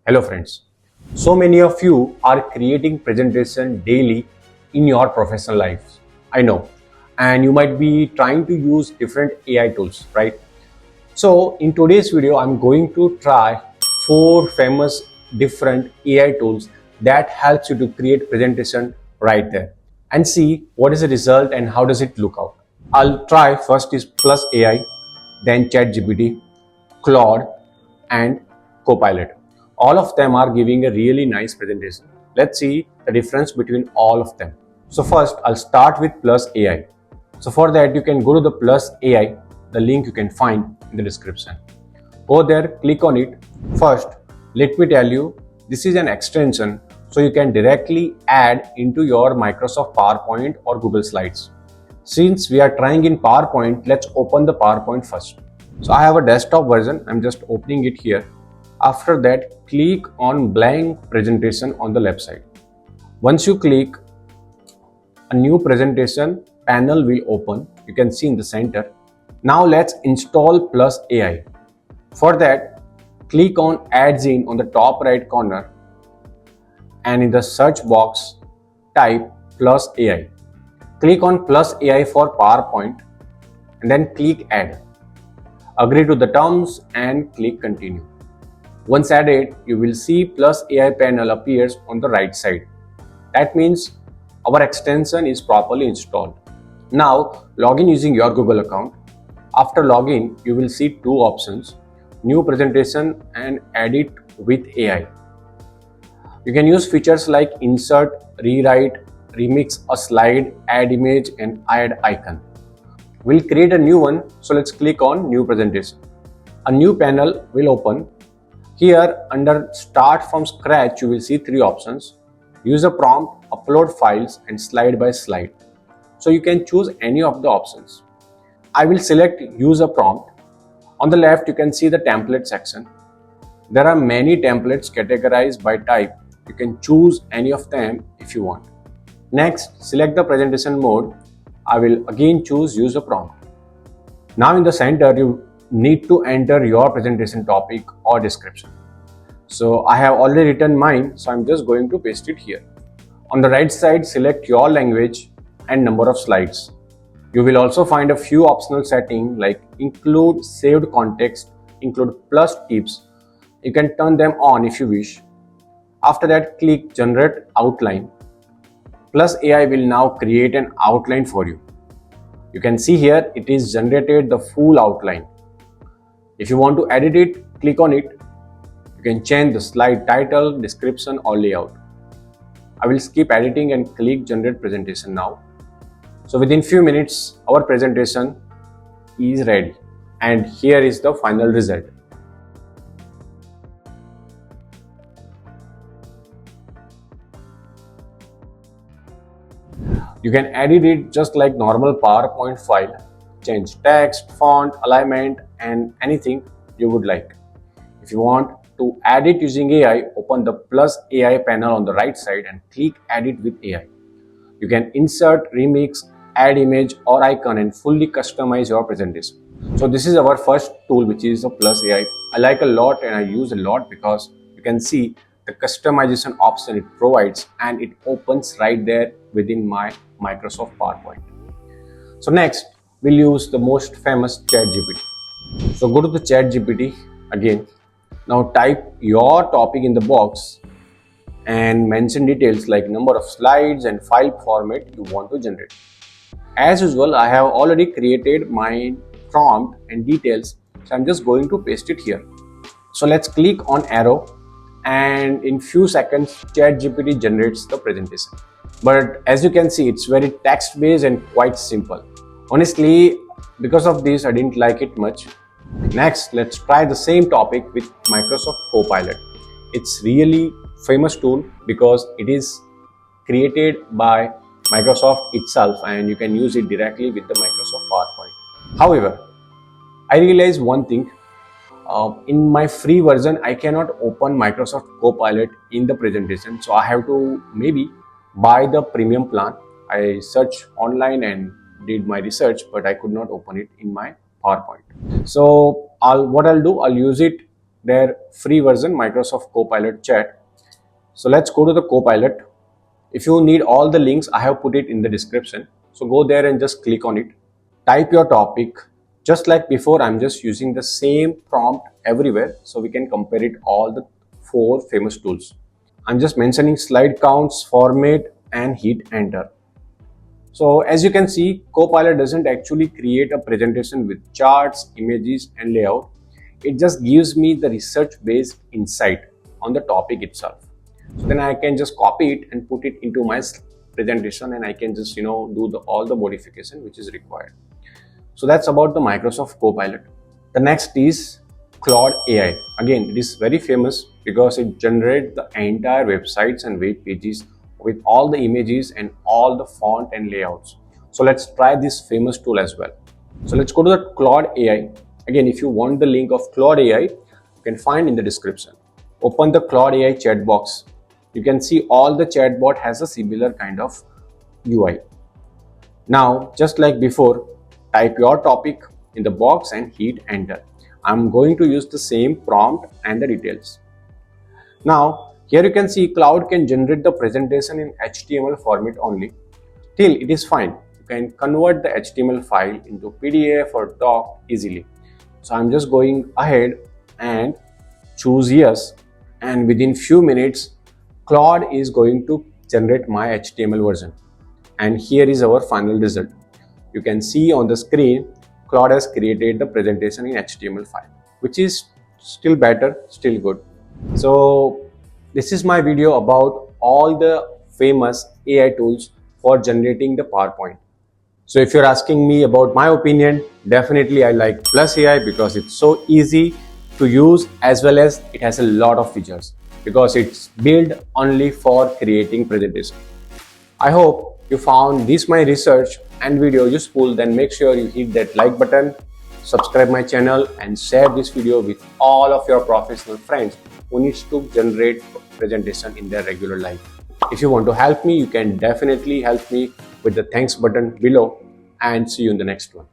Hello friends. So many of you are creating presentation daily in your professional lives. I know. And you might be trying to use different AI tools, right? So in today's video, I'm going to try 4 famous different AI tools that helps you to create presentation right there and see what is the result and how does it look out. I'll try first is Plus AI, then ChatGPT, Claude, and Copilot. All of them are giving a really nice presentation. Let's see the difference between all of them. So first, I'll start with Plus AI. So for that, you can go to the Plus AI, the link you can find in the description. Go there, click on it. First, let me tell you, this is an extension so you can directly add into your Microsoft PowerPoint or Google Slides. Since we are trying in PowerPoint, let's open the PowerPoint first. So I have a desktop version. I'm just opening it here. After that, click on blank presentation on the left side. Once you click, a new presentation panel will open. You can see in the center. Now let's install Plus AI. For that, click on Adds In on the top right corner and in the search box, type Plus AI. Click on Plus AI for PowerPoint and then click Add. Agree to the terms and click Continue. Once added, you will see Plus AI panel appears on the right side. That means our extension is properly installed. Now, log in using your Google account. After login, you will see 2 options, New Presentation and Edit with AI. You can use features like Insert, Rewrite, Remix a slide, Add image and Add icon. We'll create a new one, so let's click on New Presentation. A new panel will open. Here under Start from Scratch, you will see 3 options, Use a prompt, Upload files and Slide by slide. So you can choose any of the options. I will select Use a prompt. On the left, you can see the template section. There are many templates categorized by type. You can choose any of them if you want. Next, select the presentation mode. I will again choose Use a prompt. Now in the center, you need to enter your presentation topic or description. So I have already written mine, so I'm just going to paste it here. On the right side, select your language and number of slides. You will also find a few optional settings like include saved context, include plus tips. You can turn them on if you wish. After that, click Generate Outline. Plus AI will now create an outline for you. You can see here it is generated the full outline. If you want to edit it, click on it. You can change the slide title, description or layout. I will skip editing and click Generate Presentation now. So within few minutes, our presentation is ready. And here is the final result. You can edit it just like normal PowerPoint file, change text, font, alignment and anything you would like. If you want to add it using AI, open the Plus AI panel on the right side and click Edit with AI. You can insert, remix, add image or icon and fully customize your presentation. So this is our first tool, which is the Plus AI. I like a lot and I use a lot because you can see the customization option it provides and it opens right there within my Microsoft PowerPoint. So next, we'll use the most famous ChatGPT. So go to the ChatGPT again. Now type your topic in the box and mention details like number of slides and file format you want to generate. As usual, I have already created my prompt and details, so I'm just going to paste it here. So let's click on arrow and in few seconds ChatGPT generates the presentation. But as you can see, it's very text based and quite simple. Honestly, because of this, I didn't like it much. Next, let's try the same topic with Microsoft Copilot. It's really famous tool because it is created by Microsoft itself and you can use it directly with the Microsoft PowerPoint. However, I realized one thing. In my free version, I cannot open Microsoft Copilot in the presentation. So I have to maybe buy the premium plan. I searched online and did my research, but I could not open it in my PowerPoint. So what I'll do, I'll use it their free version, Microsoft Copilot Chat. So let's go to the Copilot. If you need all the links, I have put it in the description. So go there and just click on it. Type your topic. Just like before, I'm just using the same prompt everywhere so we can compare it all the four famous tools. I'm just mentioning slide counts, format, and hit enter. So as you can see, Copilot doesn't actually create a presentation with charts, images, and layout. It just gives me the research-based insight on the topic itself. So then I can just copy it and put it into my presentation, and I can just do all the modification which is required. So that's about the Microsoft Copilot. The next is Claude AI. Again, it is very famous because it generates the entire websites and web pages with all the images and all the font and layouts. So let's try this famous tool as well. So let's go to the Claude AI. Again, if you want the link of Claude AI, you can find in the description. Open the Claude AI chat box. You can see all the chatbot has a similar kind of UI. Now, just like before, type your topic in the box and hit enter. I'm going to use the same prompt and the details. Now, here you can see Claude can generate the presentation in HTML format only. Till it is fine. You can convert the HTML file into PDF or doc easily. So I'm just going ahead and choose yes, and within few minutes Claude is going to generate my HTML version. And here is our final result. You can see on the screen Claude has created the presentation in HTML file, which is still better, still good. So this is my video about all the famous AI tools for generating the PowerPoint. So if you're asking me about my opinion, definitely I like Plus AI because it's so easy to use, as well as it has a lot of features because it's built only for creating presentation. I hope you found this my research and video useful. Then make sure you hit that like button, subscribe my channel, and share this video with all of your professional friends who needs to generate presentation in their regular life. If you want to help me, you can definitely help me with the thanks button below, and see you in the next one.